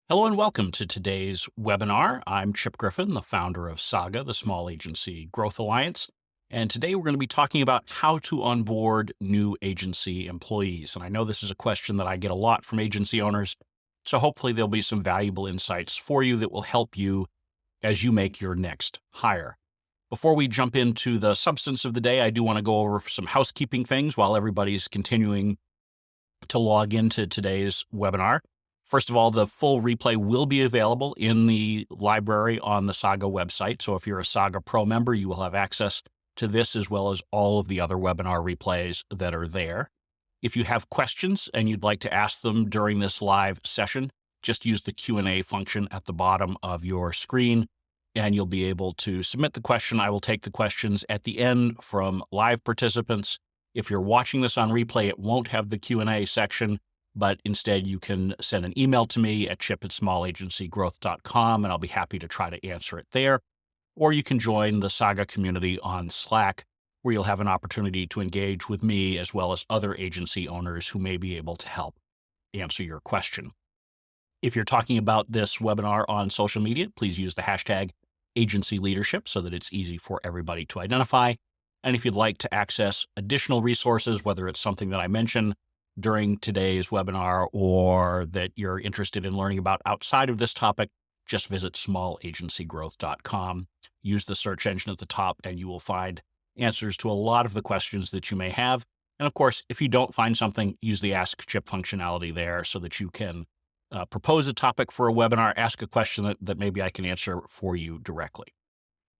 Hello and welcome to today's webinar. I'm Chip Griffin, the founder of Saga, the Small Agency Growth Alliance. And today we're going to be talking about how to onboard new agency employees. And I know this is a question that I get a lot from agency owners. So hopefully there'll be some valuable insights for you that will help you as you make your next hire. Before we jump into the substance of the day, I do want to go over some housekeeping things while everybody's continuing to log into today's webinar. First of all, the full replay will be available in the library on the Saga website. So if you're a Saga Pro member, you will have access to this as well as all of the other webinar replays that are there. If you have questions and you'd like to ask them during this live session, just use the Q&A function at the bottom of your screen, and you'll be able to submit the question. I will take the questions at the end from live participants. If you're watching this on replay, it won't have the Q&A section, but instead you can send an email to me at chip@smallagencygrowth.com, and I'll be happy to try to answer it there. Or you can join the Saga community on Slack, where you'll have an opportunity to engage with me as well as other agency owners who may be able to help answer your question. If you're talking about this webinar on social media, please use the hashtag agency leadership so that it's easy for everybody to identify. And if you'd like to access additional resources, whether it's something that I mention during today's webinar or that you're interested in learning about outside of this topic, just visit smallagencygrowth.com. Use the search engine at the top and you will find answers to a lot of the questions that you may have. And of course, if you don't find something, use the Ask Chip functionality there so that you can propose a topic for a webinar, ask a question that maybe I can answer for you directly.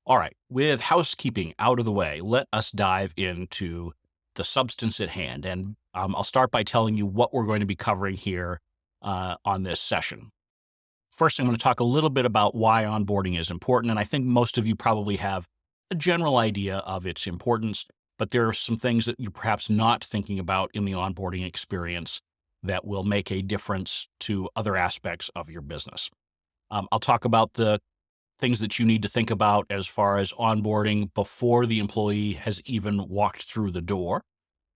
All right, with housekeeping out of the way, let us dive into the substance at hand. And I'll start by telling you what we're going to be covering here on this session. First, I'm going to talk a little bit about why onboarding is important. And I think most of you probably have a general idea of its importance, but there are some things that you're perhaps not thinking about in the onboarding experience that will make a difference to other aspects of your business. I'll talk about the things that you need to think about as far as onboarding before the employee has even walked through the door.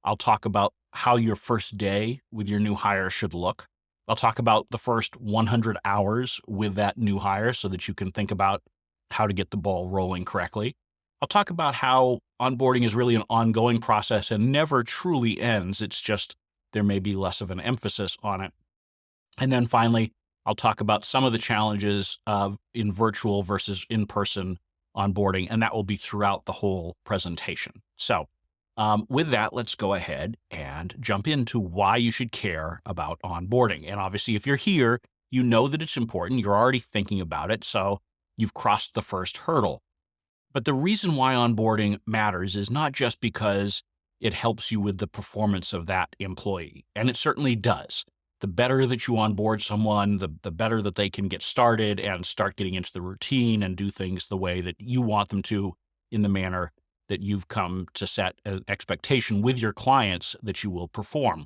I'll talk about how your first day with your new hire should look. I'll talk about the first 100 hours with that new hire so that you can think about how to get the ball rolling correctly. I'll talk about how onboarding is really an ongoing process and never truly ends. It's just there may be less of an emphasis on it. And then finally, I'll talk about some of the challenges of in virtual versus in-person onboarding, and that will be throughout the whole presentation. So with that, let's go ahead and jump into why you should care about onboarding. And obviously, if you're here, you know that it's important. You're already thinking about it, so you've crossed the first hurdle. But the reason why onboarding matters is not just because it helps you with the performance of that employee, and it certainly does. The better that you onboard someone, the better that they can get started and start getting into the routine and do things the way that you want them to in the manner that you've come to set an expectation with your clients that you will perform.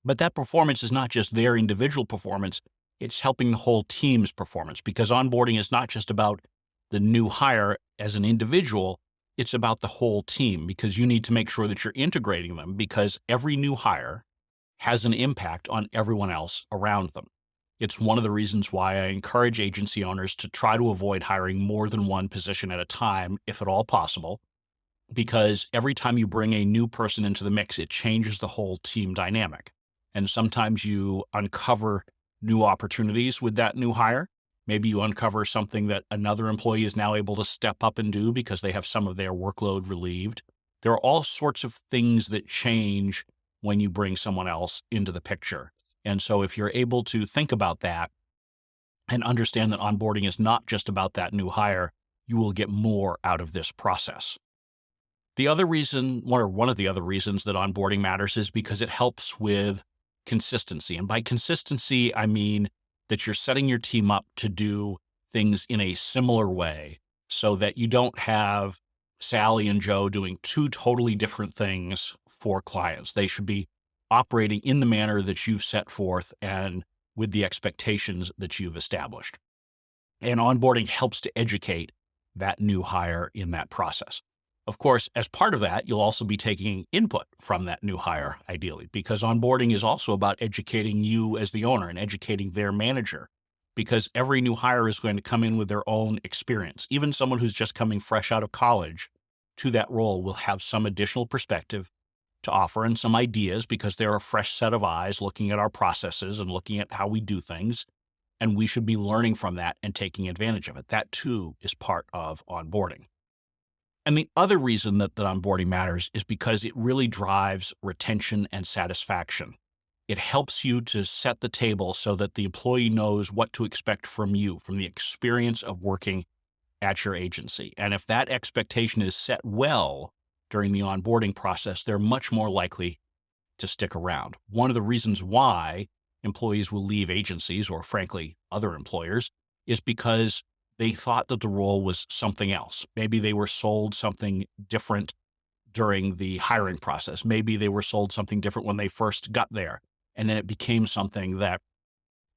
But that performance is not just their individual performance, it's helping the whole team's performance, because onboarding is not just about the new hire as an individual, it's about the whole team, because you need to make sure that you're integrating them, because every new hire has an impact on everyone else around them. It's one of the reasons why I encourage agency owners to try to avoid hiring more than one position at a time, if at all possible, because every time you bring a new person into the mix, it changes the whole team dynamic. And sometimes you uncover new opportunities with that new hire. Maybe you uncover something that another employee is now able to step up and do because they have some of their workload relieved. There are all sorts of things that change when you bring someone else into the picture. And so if you're able to think about that and understand that onboarding is not just about that new hire, you will get more out of this process. The other reason, or one of the other reasons that onboarding matters is because it helps with consistency. And by consistency, I mean that you're setting your team up to do things in a similar way so that you don't have Sally and Joe doing two totally different things for clients. They should be operating in the manner that you've set forth and with the expectations that you've established. And onboarding helps to educate that new hire in that process. Of course, as part of that, you'll also be taking input from that new hire, ideally, because onboarding is also about educating you as the owner and educating their manager because every new hire is going to come in with their own experience. Even someone who's just coming fresh out of college to that role will have some additional perspective to offer and some ideas because they're a fresh set of eyes looking at our processes and looking at how we do things. And we should be learning from that and taking advantage of it. That too is part of onboarding. And the other reason that onboarding matters is because it really drives retention and satisfaction. It helps you to set the table so that the employee knows what to expect from you, from the experience of working at your agency. And if that expectation is set well during the onboarding process, they're much more likely to stick around. One of the reasons why employees will leave agencies, or frankly, other employers, is because they thought that the role was something else. Maybe they were sold something different during the hiring process. Maybe they were sold something different when they first got there. And then it became something that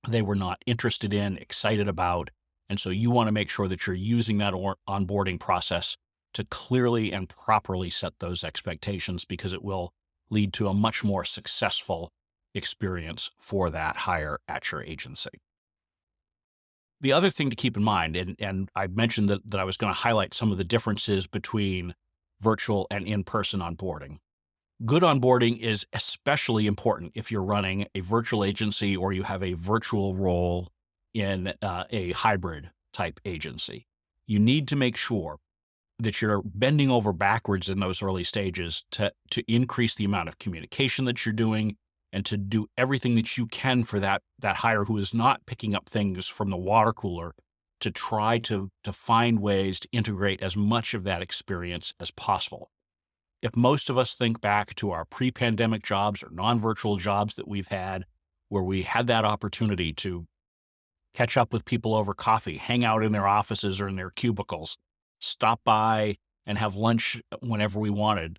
they were not interested in, excited about. And so you want to make sure that you're using that onboarding process to clearly and properly set those expectations, because it will lead to a much more successful experience for that hire at your agency. The other thing to keep in mind, and I mentioned that I was going to highlight some of the differences between virtual and in-person onboarding. Good onboarding is especially important if you're running a virtual agency or you have a virtual role in a hybrid type agency. You need to make sure that you're bending over backwards in those early stages to increase the amount of communication that you're doing and to do everything that you can for that hire who is not picking up things from the water cooler, to try to find ways to integrate as much of that experience as possible. If most of us think back to our pre-pandemic jobs or non-virtual jobs that we've had, where we had that opportunity to catch up with people over coffee, hang out in their offices or in their cubicles, stop by and have lunch whenever we wanted,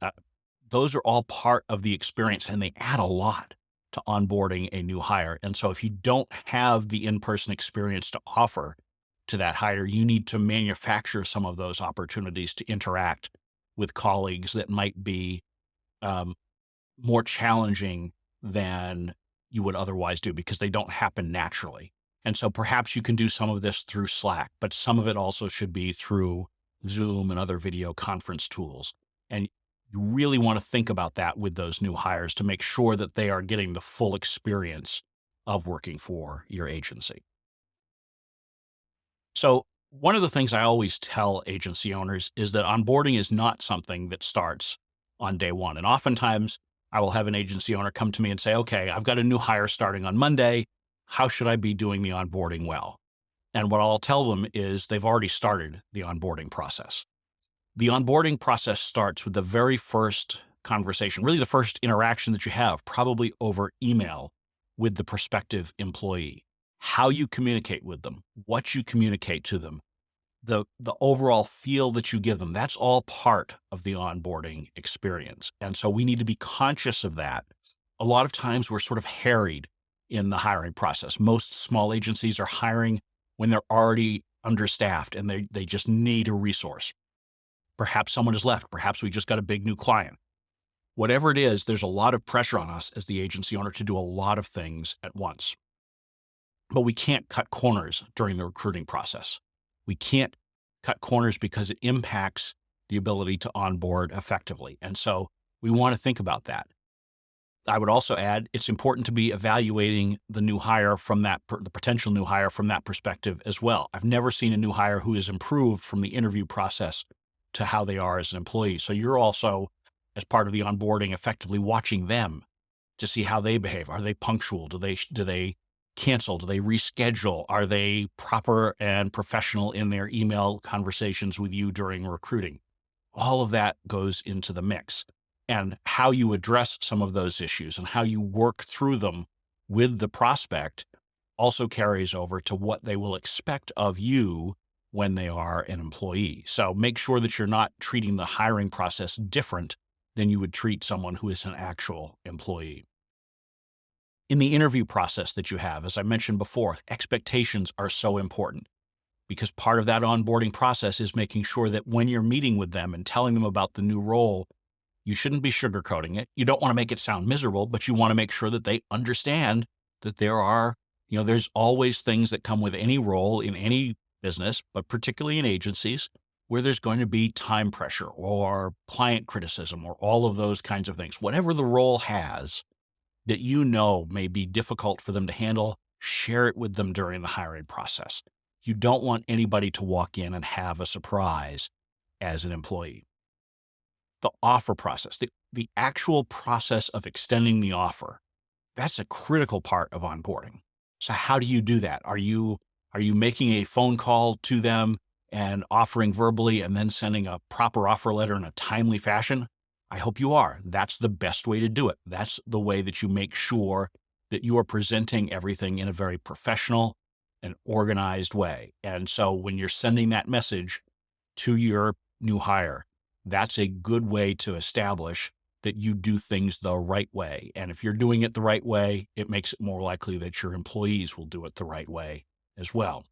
those are all part of the experience, and they add a lot to onboarding a new hire. And so if you don't have the in-person experience to offer to that hire, you need to manufacture some of those opportunities to interact with colleagues that might be more challenging than you would otherwise do, because they don't happen naturally. And so perhaps you can do some of this through Slack, but some of it also should be through Zoom and other video conference tools. And you really want to think about that with those new hires to make sure that they are getting the full experience of working for your agency. So one of the things I always tell agency owners is that onboarding is not something that starts on day one. And oftentimes I will have an agency owner come to me and say, okay, I've got a new hire starting on Monday. How should I be doing the onboarding well? And what I'll tell them is they've already started the onboarding process. The onboarding process starts with the very first conversation, really the first interaction that you have, probably over email, with the prospective employee. How you communicate with them, what you communicate to them, the overall feel that you give them, that's all part of the onboarding experience. And so we need to be conscious of that. A lot of times we're sort of harried in the hiring process. Most small agencies are hiring when they're already understaffed and they just need a resource. Perhaps someone has left. Perhaps we just got a big new client. Whatever it is, there's a lot of pressure on us as the agency owner to do a lot of things at once. But we can't cut corners during the recruiting process. We can't cut corners because it impacts the ability to onboard effectively. And so we want to think about that. I would also add, it's important to be evaluating the new hire from the potential new hire from that perspective as well. I've never seen a new hire who has improved from the interview process to how they are as an employee. So you're also, as part of the onboarding, effectively watching them to see how they behave. Are they punctual? Do they cancel? Do they reschedule? Are they proper and professional in their email conversations with you during recruiting? All of that goes into the mix. And how you address some of those issues and how you work through them with the prospect also carries over to what they will expect of you when they are an employee. So make sure that you're not treating the hiring process different than you would treat someone who is an actual employee. In the interview process that you have, as I mentioned before, expectations are so important, because part of that onboarding process is making sure that when you're meeting with them and telling them about the new role, you shouldn't be sugarcoating it. You don't want to make it sound miserable, but you want to make sure that they understand that there are There's always things that come with any role in any business, but particularly in agencies, where there's going to be time pressure or client criticism or all of those kinds of things. Whatever the role has that may be difficult for them to handle, share it with them during the hiring process. You don't want anybody to walk in and have a surprise as an employee. The offer process, the actual process of extending the offer, that's a critical part of onboarding. So how do you do that? Are you making a phone call to them and offering verbally and then sending a proper offer letter in a timely fashion? I hope you are. That's the best way to do it. That's the way that you make sure that you are presenting everything in a very professional and organized way. And so when you're sending that message to your new hire, that's a good way to establish that you do things the right way. And if you're doing it the right way, it makes it more likely that your employees will do it the right way as well.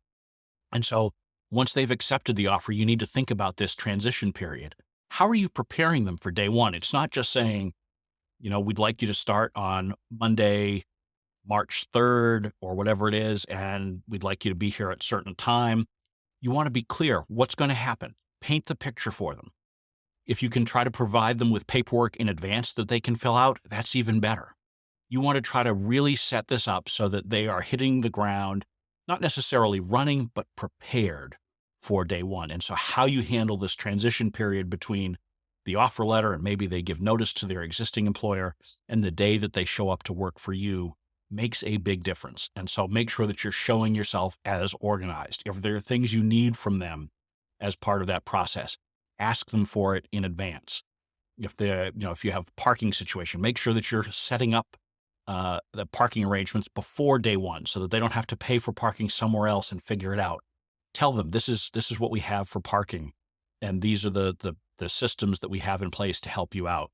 And so once they've accepted the offer, you need to think about this transition period. How are you preparing them for day one? It's not just saying, we'd like you to start on Monday, March 3rd or whatever it is, and we'd like you to be here at a certain time. You want to be clear what's going to happen. Paint the picture for them. If you can try to provide them with paperwork in advance that they can fill out, that's even better. You want to try to really set this up so that they are hitting the ground, not necessarily running, but prepared for day one. And so how you handle this transition period between the offer letter and maybe they give notice to their existing employer and the day that they show up to work for you makes a big difference. And so make sure that you're showing yourself as organized. If there are things you need from them as part of that process, ask them for it in advance. If you have a parking situation, make sure that you're setting up the parking arrangements before day one so that they don't have to pay for parking somewhere else and figure it out. Tell them this is what we have for parking, and these are the systems that we have in place to help you out.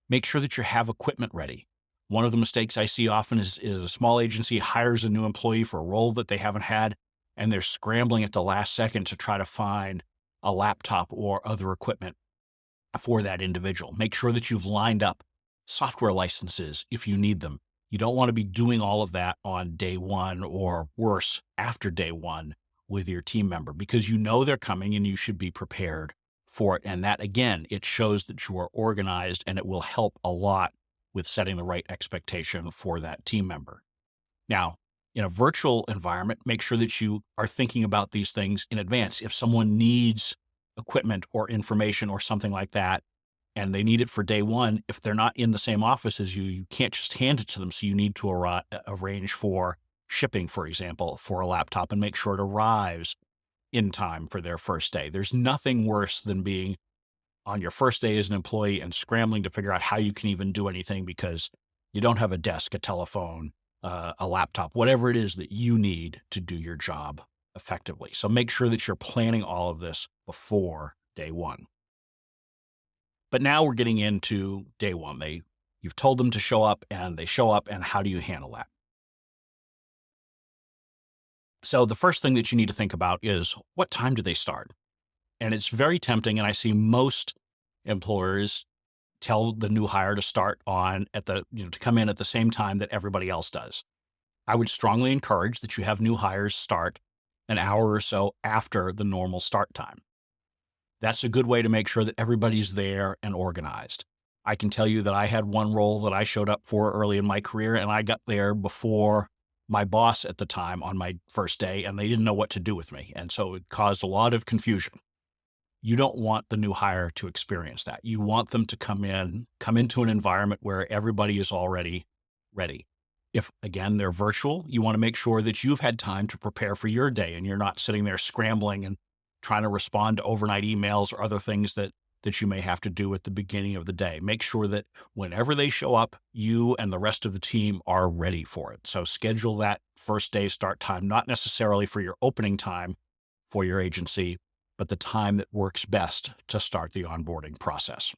Make sure that you have equipment ready. One of the mistakes I see often is a small agency hires a new employee for a role that they haven't had, and they're scrambling at the last second to try to find a laptop or other equipment for that individual. Make sure that you've lined up software licenses if you need them. You don't want to be doing all of that on day one or worse after day one with your team member because they're coming and you should be prepared for it. And that, again, it shows that you are organized and it will help a lot with setting the right expectation for that team member. Now, in a virtual environment, make sure that you are thinking about these things in advance. If someone needs equipment or information or something like that, and they need it for day one, if they're not in the same office as you, you can't just hand it to them. So you need to arrange for shipping, for example, for a laptop and make sure it arrives in time for their first day. There's nothing worse than being on your first day as an employee and scrambling to figure out how you can even do anything because you don't have a desk, a telephone, a laptop, whatever it is that you need to do your job effectively. So make sure that you're planning all of this before day one. But now we're getting into day one. You've told them to show up and they show up, and how do you handle that? So the first thing that you need to think about is what time do they start? And it's very tempting, and I see most employers tell the new hire to start to come in at the same time that everybody else does. I would strongly encourage that you have new hires start an hour or so after the normal start time. That's a good way to make sure that everybody's there and organized. I can tell you that I had one role that I showed up for early in my career, and I got there before my boss at the time on my first day, and they didn't know what to do with me. And so it caused a lot of confusion. You don't want the new hire to experience that. You want them to come into an environment where everybody is already ready. If, again, they're virtual, you want to make sure that you've had time to prepare for your day and you're not sitting there scrambling and trying to respond to overnight emails or other things that you may have to do at the beginning of the day. Make sure that whenever they show up, you and the rest of the team are ready for it. So schedule that first day start time, not necessarily for your opening time for your agency, but the time that works best to start the onboarding process.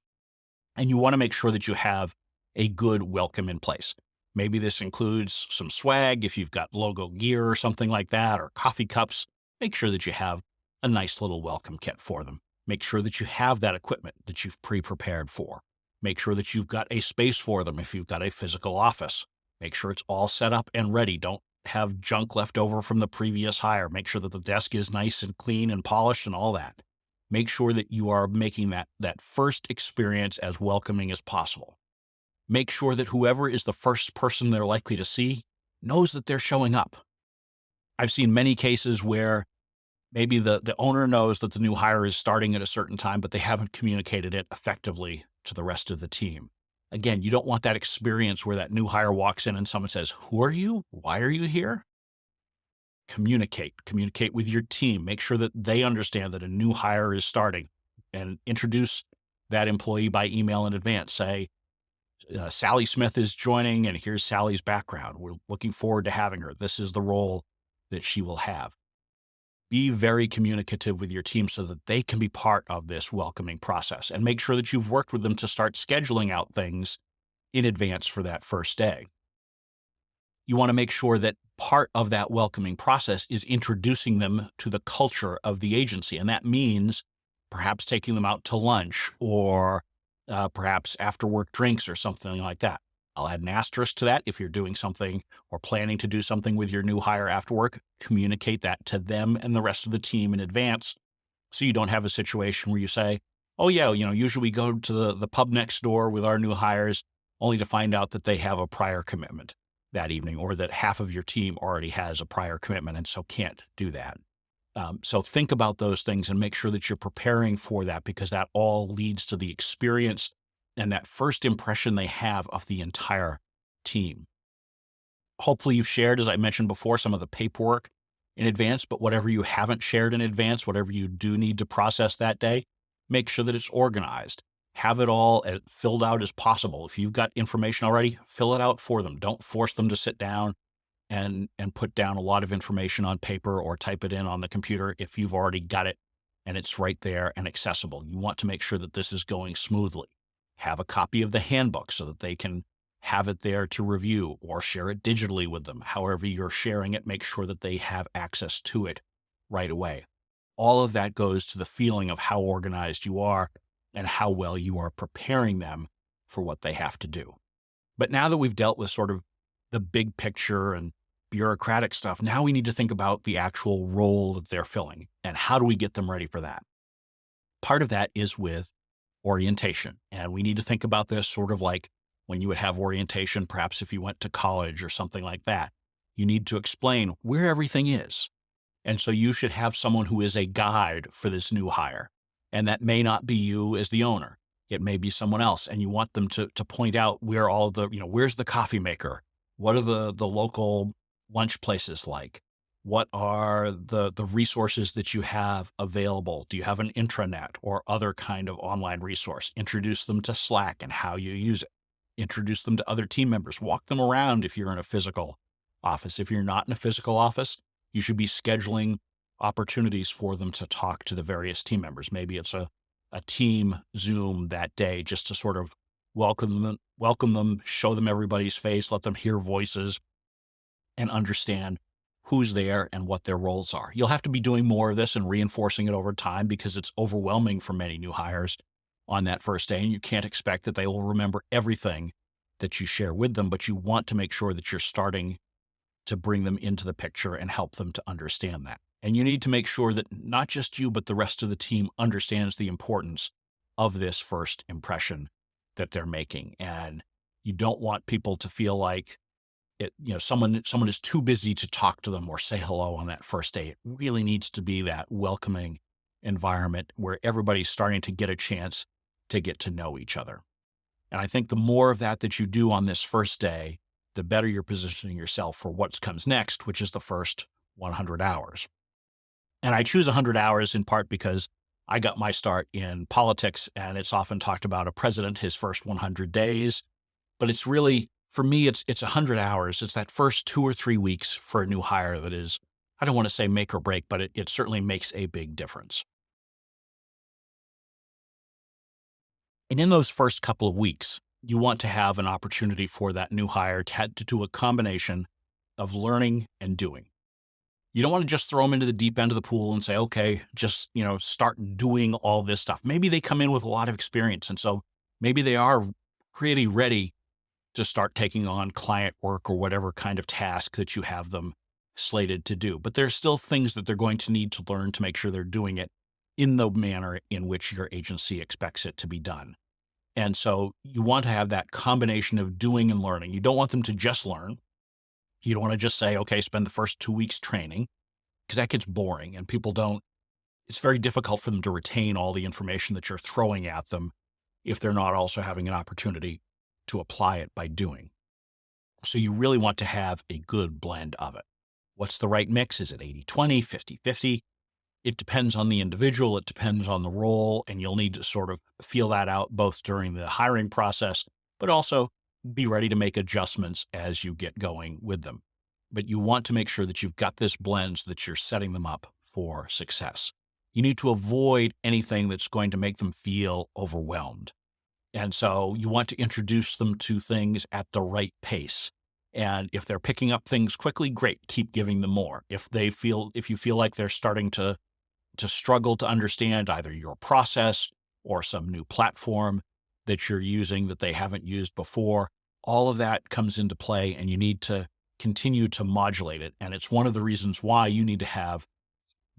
And you want to make sure that you have a good welcome in place. Maybe this includes some swag if you've got logo gear or something like that, or coffee cups. Make sure that you have a nice little welcome kit for them. Make sure that you have that equipment that you've pre-prepared for. Make sure that you've got a space for them if you've got a physical office. Make sure it's all set up and ready. Don't have junk left over from the previous hire. Make sure that the desk is nice and clean and polished and all that. Make sure that you are making that first experience as welcoming as possible. Make sure that whoever is the first person they're likely to see knows that they're showing up. I've seen many cases where maybe the owner knows that the new hire is starting at a certain time, but they haven't communicated it effectively to the rest of the team. Again, you don't want that experience where that new hire walks in and someone says, "Who are you? Why are you here?" Communicate with your team. Make sure that they understand that a new hire is starting, and introduce that employee by email in advance. Say, Sally Smith is joining, and here's Sally's background. We're looking forward to having her. This is the role that she will have. Be very communicative with your team so that they can be part of this welcoming process, and make sure that you've worked with them to start scheduling out things in advance for that first day. You want to make sure that part of that welcoming process is introducing them to the culture of the agency. And that means perhaps taking them out to lunch, or perhaps after work drinks or something like that. I'll add an asterisk to that. If you're doing something or planning to do something with your new hire after work, communicate that to them and the rest of the team in advance, so you don't have a situation where you say, "Oh yeah, usually we go to the pub next door with our new hires," only to find out that they have a prior commitment that evening, or that half of your team already has a prior commitment and so can't do that. So think about those things and make sure that you're preparing for that, because that all leads to the experience and that first impression they have of the entire team. Hopefully you've shared, as I mentioned before, some of the paperwork in advance, but whatever you haven't shared in advance, whatever you do need to process that day, make sure that it's organized. Have it all filled out as possible. If you've got information already, fill it out for them. Don't force them to sit down and put down a lot of information on paper or type it in on the computer if you've already got it and it's right there and accessible. You want to make sure that this is going smoothly. Have a copy of the handbook so that they can have it there to review, or share it digitally with them. However you're sharing it, make sure that they have access to it right away. All of that goes to the feeling of how organized you are and how well you are preparing them for what they have to do. But now that we've dealt with sort of the big picture and bureaucratic stuff, now we need to think about the actual role that they're filling and how do we get them ready for that. Part of that is with orientation. And we need to think about this sort of like when you would have orientation, perhaps if you went to college or something like that. You need to explain where everything is. And so you should have someone who is a guide for this new hire. And that may not be you as the owner. It may be someone else. And you want them to point out where all the, where's the coffee maker? What are the local lunch places like? What are the resources that you have available? Do you have an intranet or other kind of online resource? Introduce them to Slack and how you use it. Introduce them to other team members. Walk them around if you're in a physical office. If you're not in a physical office, you should be scheduling opportunities for them to talk to the various team members. Maybe it's a team Zoom that day, just to sort of welcome them, show them everybody's face, let them hear voices, and understand who's there and what their roles are. You'll have to be doing more of this and reinforcing it over time, because it's overwhelming for many new hires on that first day, and you can't expect that they will remember everything that you share with them, but you want to make sure that you're starting to bring them into the picture and help them to understand that. And you need to make sure that not just you, but the rest of the team understands the importance of this first impression that they're making. And you don't want people to feel like someone is too busy to talk to them or say hello on that first day. It really needs to be that welcoming environment where everybody's starting to get a chance to get to know each other. And I think the more of that you do on this first day, the better you're positioning yourself for what comes next, which is the first 100 hours. And I choose 100 hours in part because I got my start in politics, and it's often talked about a president, his first 100 days. But it's really, for me, it's 100 hours. It's that first 2 or 3 weeks for a new hire that is, I don't want to say make or break, but it certainly makes a big difference. And in those first couple of weeks, you want to have an opportunity for that new hire to do a combination of learning and doing. You don't want to just throw them into the deep end of the pool and say, okay, just, start doing all this stuff. Maybe they come in with a lot of experience, and so maybe they are pretty ready to start taking on client work or whatever kind of task that you have them slated to do. But there's still things that they're going to need to learn to make sure they're doing it in the manner in which your agency expects it to be done. And so you want to have that combination of doing and learning. You don't want them to just learn. You don't want to just say, okay, spend the first 2 weeks training, because that gets boring and people don't, it's very difficult for them to retain all the information that you're throwing at them if they're not also having an opportunity to apply it by doing. So you really want to have a good blend of it. What's the right mix? Is it 80-20, 50-50? It depends on the individual. It depends on the role. And you'll need to sort of feel that out both during the hiring process, but also be ready to make adjustments as you get going with them. But you want to make sure that you've got this blend so that you're setting them up for success. You need to avoid anything that's going to make them feel overwhelmed. And so you want to introduce them to things at the right pace. And if they're picking up things quickly, great, keep giving them more. If you feel like they're starting to struggle to understand either your process or some new platform that you're using that they haven't used before, all of that comes into play and you need to continue to modulate it. And it's one of the reasons why you need to have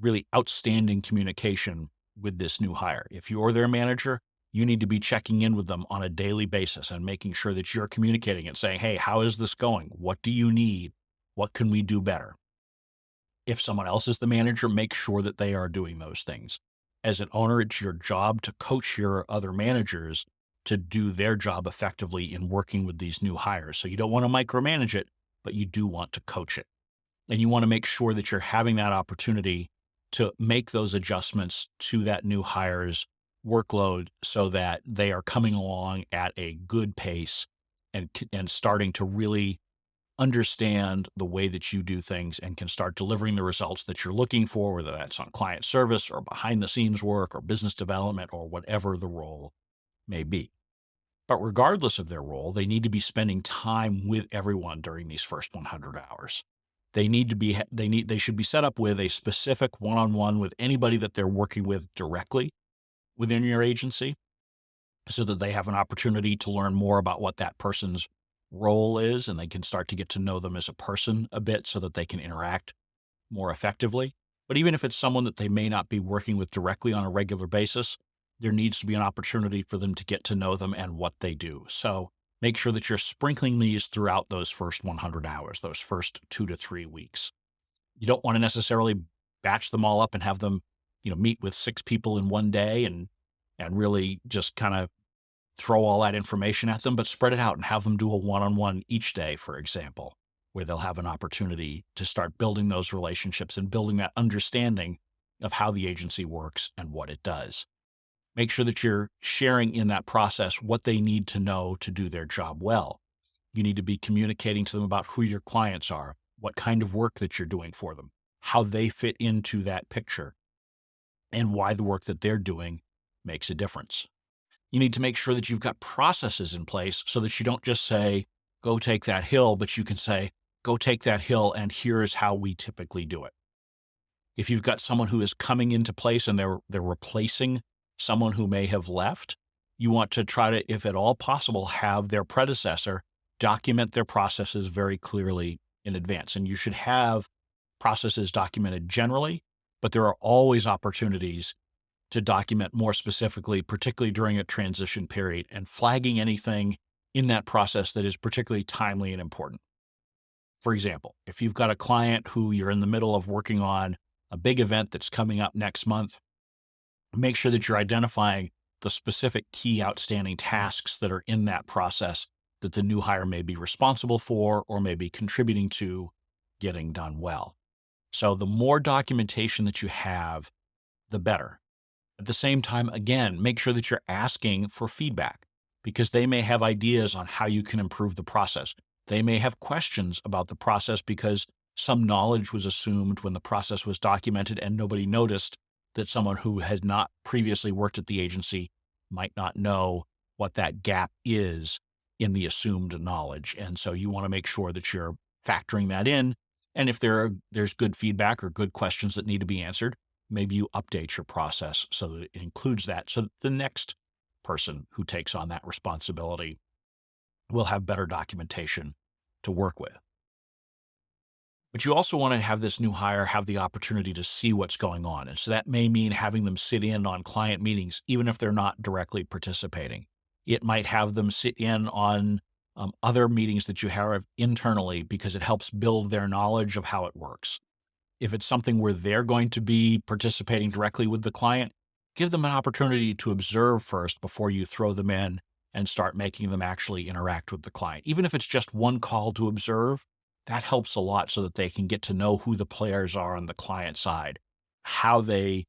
really outstanding communication with this new hire. If you're their manager, you need to be checking in with them on a daily basis and making sure that you're communicating and saying, hey, how is this going? What do you need? What can we do better? If someone else is the manager, make sure that they are doing those things. As an owner, it's your job to coach your other managers to do their job effectively in working with these new hires. So you don't want to micromanage it, but you do want to coach it. And you want to make sure that you're having that opportunity to make those adjustments to that new hire's workload so that they are coming along at a good pace and starting to really understand the way that you do things and can start delivering the results that you're looking for, whether that's on client service or behind the scenes work or business development or whatever the role may be. But regardless of their role, they need to be spending time with everyone during these first 100 hours. They should be set up with a specific one-on-one with anybody that they're working with directly within your agency so that they have an opportunity to learn more about what that person's role is and they can start to get to know them as a person a bit so that they can interact more effectively. But even if it's someone that they may not be working with directly on a regular basis, there needs to be an opportunity for them to get to know them and what they do. So make sure that you're sprinkling these throughout those first 100 hours, those first 2 to 3 weeks. You don't want to necessarily batch them all up and have them, meet with 6 people in one day and really just kind of throw all that information at them, but spread it out and have them do a one-on-one each day, for example, where they'll have an opportunity to start building those relationships and building that understanding of how the agency works and what it does. Make sure that you're sharing in that process what they need to know to do their job well. You need to be communicating to them about who your clients are, what kind of work that you're doing for them, how they fit into that picture, and why the work that they're doing makes a difference. You need to make sure that you've got processes in place so that you don't just say, go take that hill, but you can say, go take that hill and here's how we typically do it. If you've got someone who is coming into place and they're replacing someone who may have left, you want to try to, if at all possible, have their predecessor document their processes very clearly in advance. And you should have processes documented generally, but there are always opportunities to document more specifically, particularly during a transition period, and flagging anything in that process that is particularly timely and important. For example, if you've got a client who you're in the middle of working on a big event that's coming up next month, make sure that you're identifying the specific key outstanding tasks that are in that process that the new hire may be responsible for or may be contributing to getting done well. So the more documentation that you have, the better. At the same time, again, make sure that you're asking for feedback because they may have ideas on how you can improve the process. They may have questions about the process because some knowledge was assumed when the process was documented and nobody noticed that someone who had not previously worked at the agency might not know what that gap is in the assumed knowledge. And so you want to make sure that you're factoring that in. And if there's good feedback or good questions that need to be answered, maybe you update your process so that it includes that so that the next person who takes on that responsibility we'll have better documentation to work with. But you also want to have this new hire have the opportunity to see what's going on. And so that may mean having them sit in on client meetings, even if they're not directly participating. It might have them sit in on other meetings that you have internally because it helps build their knowledge of how it works. If it's something where they're going to be participating directly with the client, give them an opportunity to observe first before you throw them in and start making them actually interact with the client. Even if it's just one call to observe, that helps a lot so that they can get to know who the players are on the client side, how they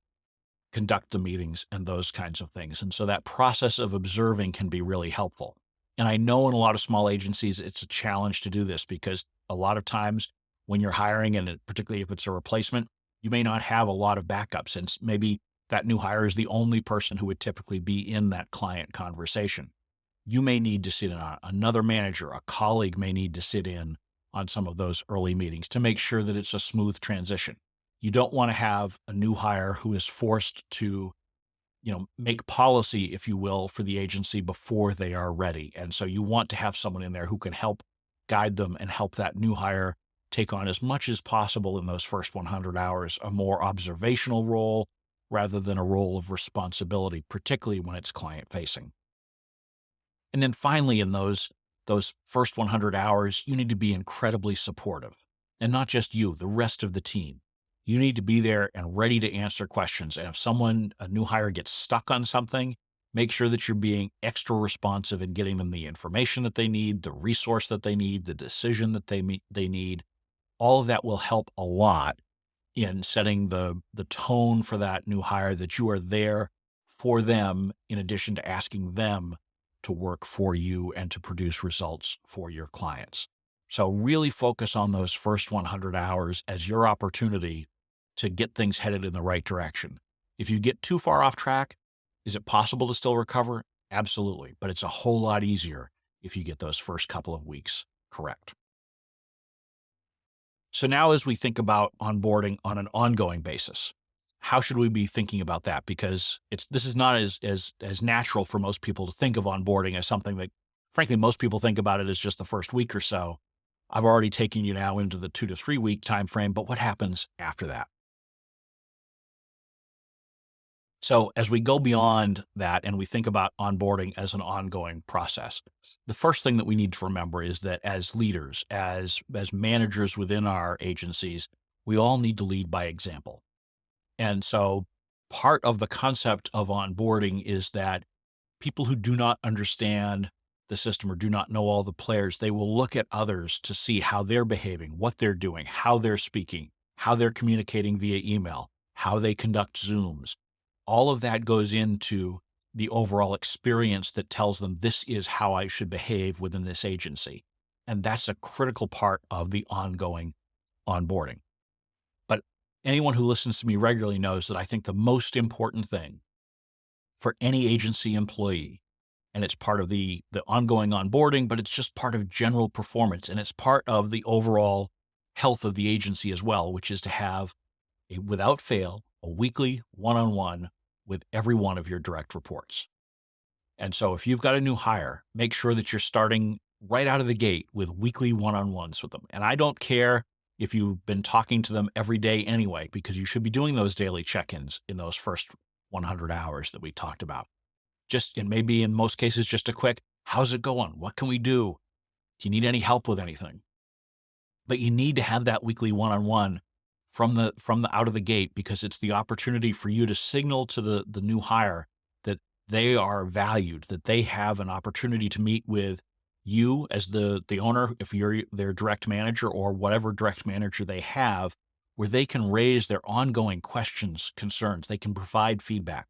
conduct the meetings and those kinds of things. And so that process of observing can be really helpful. And I know in a lot of small agencies, it's a challenge to do this because a lot of times when you're hiring, and particularly if it's a replacement, you may not have a lot of backups. And maybe that new hire is the only person who would typically be in that client conversation. You may need to sit in on another manager, a colleague may need to sit in on some of those early meetings to make sure that it's a smooth transition. You don't want to have a new hire who is forced to, make policy, if you will, for the agency before they are ready. And so you want to have someone in there who can help guide them and help that new hire take on as much as possible in those first 100 hours, a more observational role rather than a role of responsibility, particularly when it's client facing. And then finally, in those first 100 hours, you need to be incredibly supportive. And not just you, the rest of the team. You need to be there and ready to answer questions. And if a new hire gets stuck on something, make sure that you're being extra responsive and getting them the information that they need, the resource that they need, the decision that they need. All of that will help a lot in setting the tone for that new hire, that you are there for them in addition to asking them to work for you and to produce results for your clients. So really focus on those first 100 hours as your opportunity to get things headed in the right direction. If you get too far off track, is it possible to still recover? Absolutely. But it's a whole lot easier if you get those first couple of weeks correct. So now as we think about onboarding on an ongoing basis, how should we be thinking about that? Because this is not as natural for most people to think of onboarding as something that, frankly, most people think about it as just the first week or so. I've already taken you now into the 2 to 3 week time frame, but what happens after that? So as we go beyond that and we think about onboarding as an ongoing process, the first thing that we need to remember is that as leaders, as managers within our agencies, we all need to lead by example. And so part of the concept of onboarding is that people who do not understand the system or do not know all the players, they will look at others to see how they're behaving, what they're doing, how they're speaking, how they're communicating via email, how they conduct Zooms. All of that goes into the overall experience that tells them this is how I should behave within this agency. And that's a critical part of the ongoing onboarding. But anyone who listens to me regularly knows that I think the most important thing for any agency employee, and it's part of the ongoing onboarding, but it's just part of general performance, and it's part of the overall health of the agency as well, which is to have without fail, a weekly one-on-one with every one of your direct reports. And so if you've got a new hire, make sure that you're starting right out of the gate with weekly one-on-ones with them. And I don't care if you've been talking to them every day anyway, because you should be doing those daily check-ins in those first 100 hours that we talked about. And maybe in most cases, just a quick, how's it going? What can we do? Do you need any help with anything? But you need to have that weekly one-on-one from the out of the gate, because it's the opportunity for you to signal to the new hire that they are valued, that they have an opportunity to meet with you as the owner, if you're their direct manager or whatever direct manager they have, where they can raise their ongoing questions, concerns. They can provide feedback.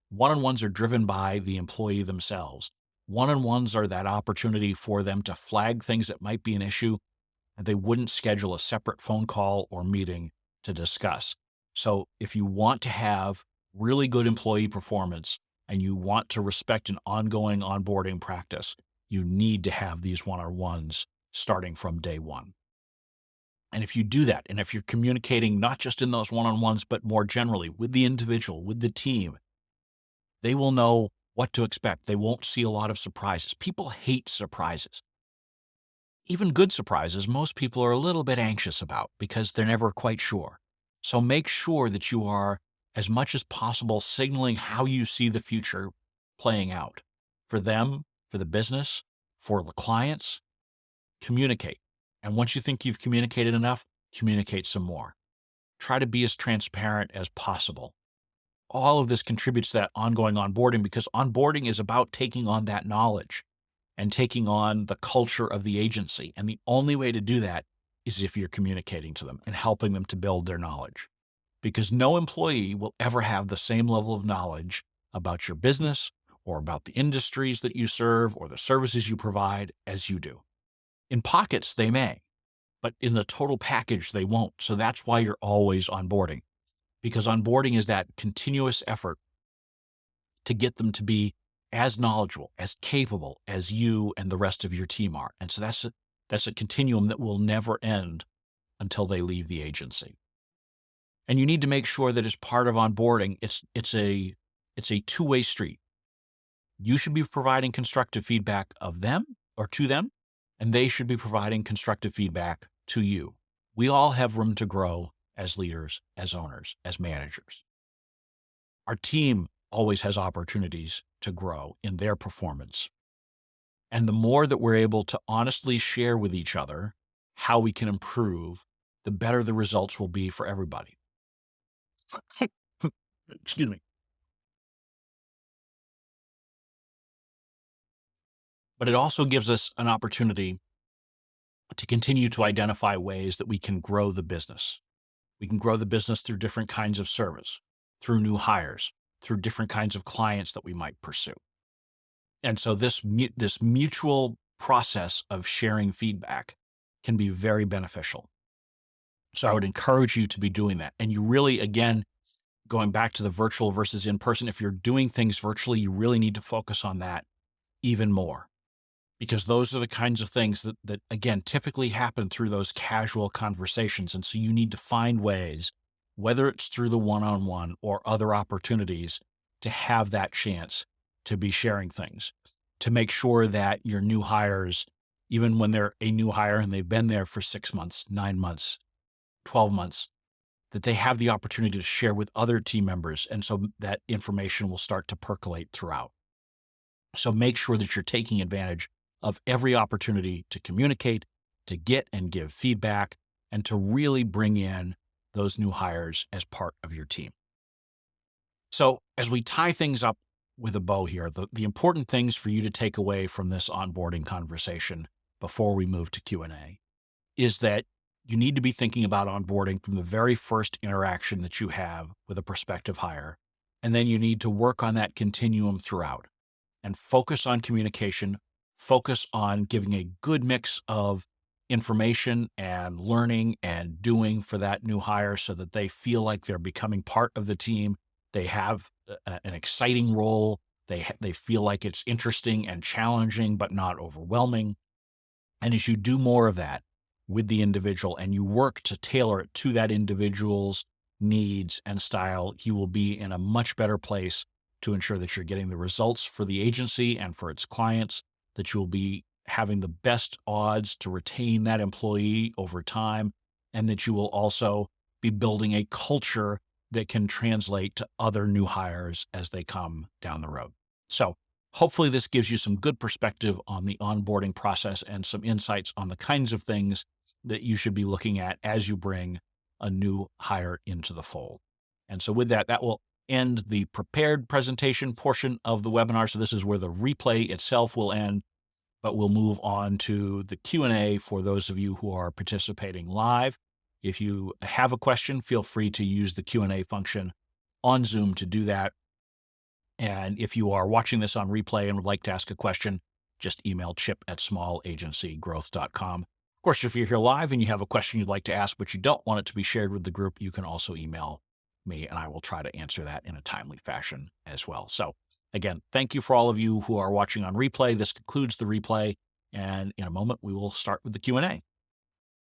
One-on-ones are driven by the employee themselves. One-on-ones are that opportunity for them to flag things that might be an issue, and they wouldn't schedule a separate phone call or meeting to discuss. So if you want to have really good employee performance and you want to respect an ongoing onboarding practice, you need to have these one-on-ones starting from day one. And if you do that, and if you're communicating not just in those one-on-ones, but more generally with the individual, with the team, they will know what to expect. They won't see a lot of surprises. People hate surprises. Even good surprises, most people are a little bit anxious about because they're never quite sure. So make sure that you are, as much as possible, signaling how you see the future playing out for them, for the business, for the clients. Communicate. And once you think you've communicated enough, communicate some more. Try to be as transparent as possible. All of this contributes to that ongoing onboarding, because onboarding is about taking on that knowledge and taking on the culture of the agency. And the only way to do that is if you're communicating to them and helping them to build their knowledge. Because no employee will ever have the same level of knowledge about your business or about the industries that you serve or the services you provide as you do. In pockets, they may, but in the total package, they won't. So that's why you're always onboarding, because onboarding is that continuous effort to get them to be as knowledgeable, as capable as you and the rest of your team are. And so that's a continuum that will never end until they leave the agency. And you need to make sure that as part of onboarding, it's a two-way street. You should be providing constructive feedback of them or to them, and they should be providing constructive feedback to you. We all have room to grow as leaders, as owners, as managers. Our team always has opportunities to grow in their performance. And the more that we're able to honestly share with each other how we can improve, the better the results will be for everybody. Excuse me. But it also gives us an opportunity to continue to identify ways that we can grow the business. We can grow the business through different kinds of service, through new hires, through different kinds of clients that we might pursue. And so this mutual process of sharing feedback can be very beneficial. So I would encourage you to be doing that. And you really, again, going back to the virtual versus in person, if you're doing things virtually, you really need to focus on that even more, because those are the kinds of things that again, typically happen through those casual conversations. And so you need to find ways, whether it's through the one-on-one or other opportunities, to have that chance to be sharing things, to make sure that your new hires, even when they're a new hire and they've been there for 6 months, 9 months, 12 months, that they have the opportunity to share with other team members. And so that information will start to percolate throughout. So make sure that you're taking advantage of every opportunity to communicate, to get and give feedback, and to really bring in those new hires as part of your team. So as we tie things up with a bow here, the important things for you to take away from this onboarding conversation before we move to Q&A is that you need to be thinking about onboarding from the very first interaction that you have with a prospective hire. And then you need to work on that continuum throughout and focus on communication, focus on giving a good mix of information and learning and doing for that new hire so that they feel like they're becoming part of the team. They have an exciting role. They feel like it's interesting and challenging, but not overwhelming. And as you do more of that with the individual and you work to tailor it to that individual's needs and style, you will be in a much better place to ensure that you're getting the results for the agency and for its clients, that you'll be having the best odds to retain that employee over time, and that you will also be building a culture that can translate to other new hires as they come down the road. So hopefully this gives you some good perspective on the onboarding process and some insights on the kinds of things that you should be looking at as you bring a new hire into the fold. And so with that, that will end the prepared presentation portion of the webinar. So this is where the replay itself will end, but we'll move on to the Q&A for those of you who are participating live. If you have a question, feel free to use the Q&A function on Zoom to do that. And if you are watching this on replay and would like to ask a question, just email chip@smallagencygrowth.com. Of course, if you're here live and you have a question you'd like to ask, but you don't want it to be shared with the group, you can also email me and I will try to answer that in a timely fashion as well. So again, thank you for all of you who are watching on replay. This concludes the replay. And in a moment, we will start with the Q&A.